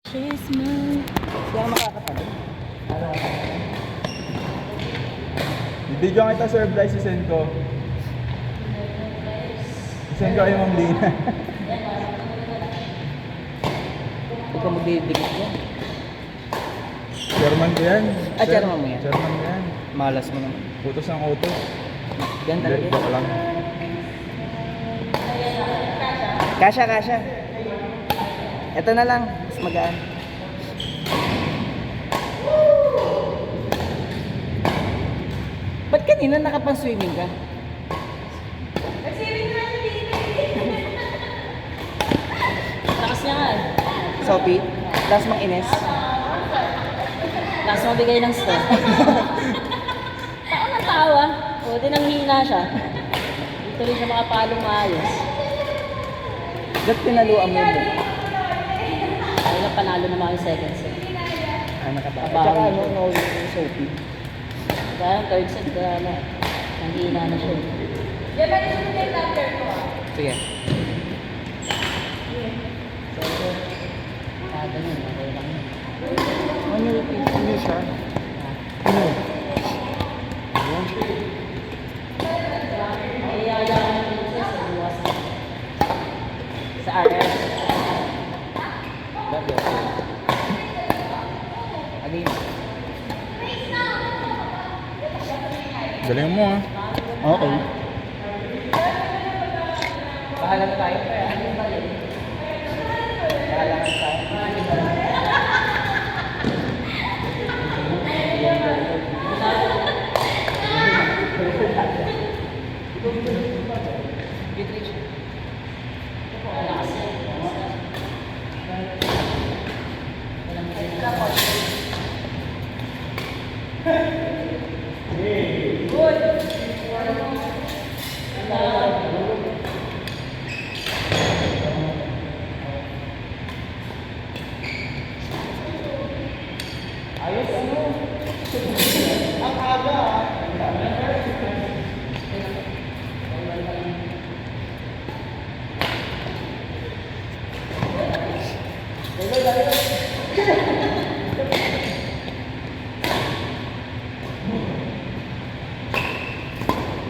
Chismo. Kaya makakatabi. Video kita serve rice, isend ko. Isend ko kay Ma'am Lina. Huwag ka magdidikit yan. Chairman ko yan. Chairman mo yan? Chairman ko yan. Malas mo naman. Putos ng auto. Yan talaga yan. Joke lang. Kasha. Ito na lang. Mas magaan. Ba't kanina nakapang-swimming ka? Nag-swimming na siya dito. Lakas niya nga. Sophie? Tapos mang Ines? Lakas mabigay ng stress. Tao na tawa. O, di nang hina siya. Dito rin siya makapalong maayos. Ba't pinaluan mo mo? Ay, panalo naman yung second set. Ah, nakabaka. Abawi. Tsaka ano, naulit yung Sophie. Kaya yung third set, kaya na. Nanghihina na siya. Yan ba yung tumbler ko ah? Sige. Ganun, okay lang yun. Ano siya? Ano? Sa RS. Again. Galing mo ah. Okay. Bahala na tayo. Bahala na tayo.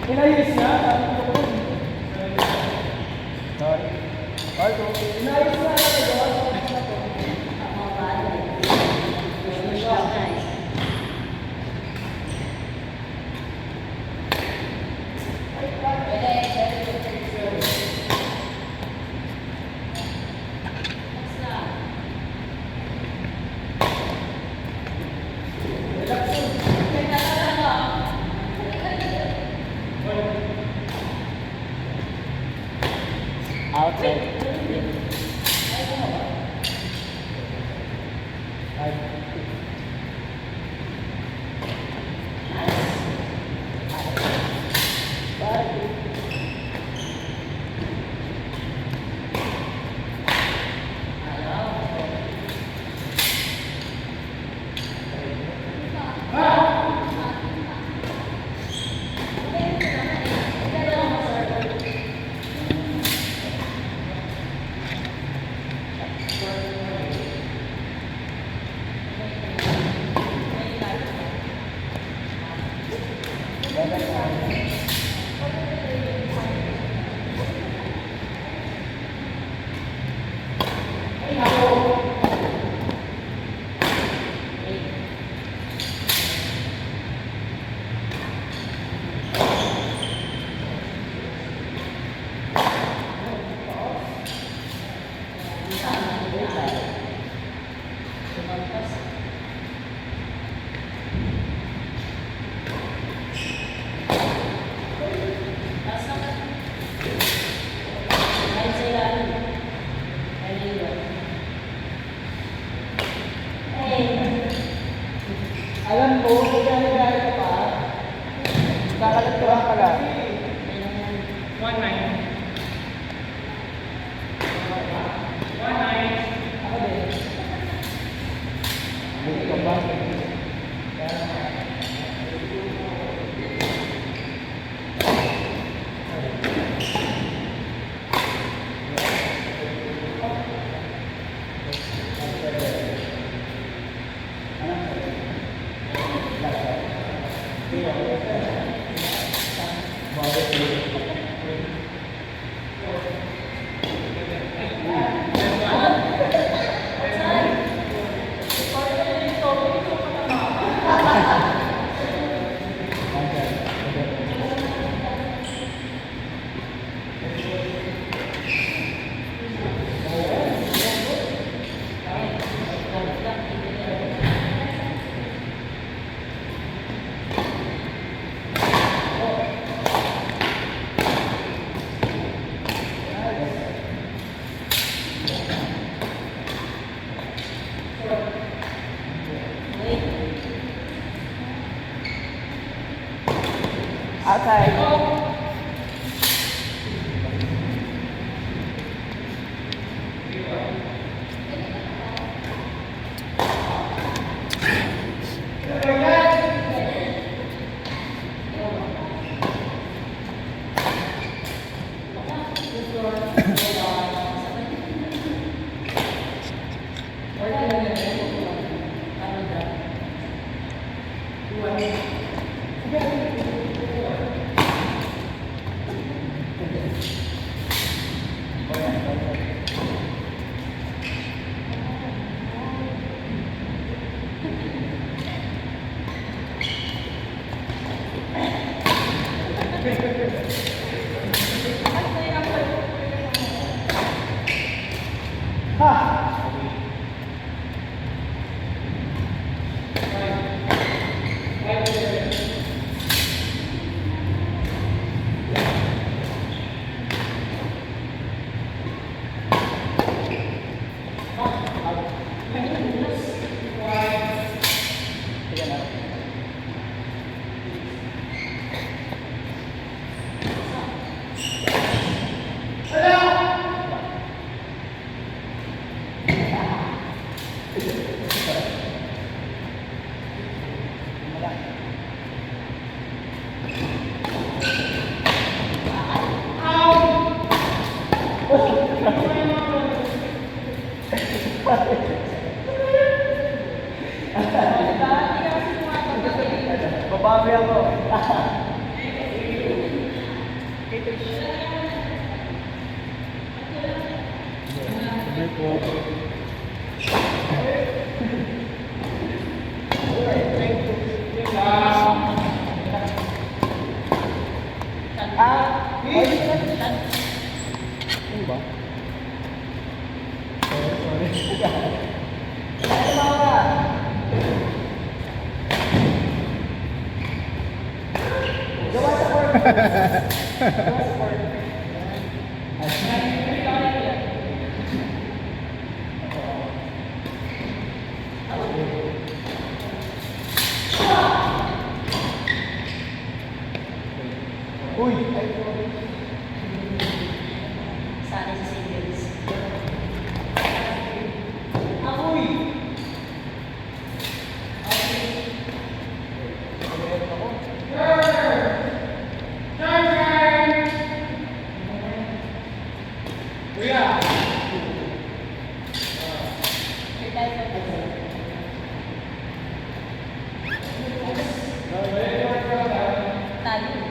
Inayos na. Sorry. Inayos na. Outside. Alam mo, nagkakagaya ka pa. Kakalat ko lang pala. 1-9. Ako din. Buti ka ba? Outside. Babawi ako. Sabi ko. Ano ba? Uy! Sana sa singles. Uy! Tayo.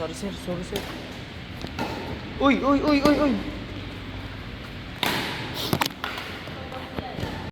Sorry sir, sorry sir. Uy, uy, uy, uy, uy.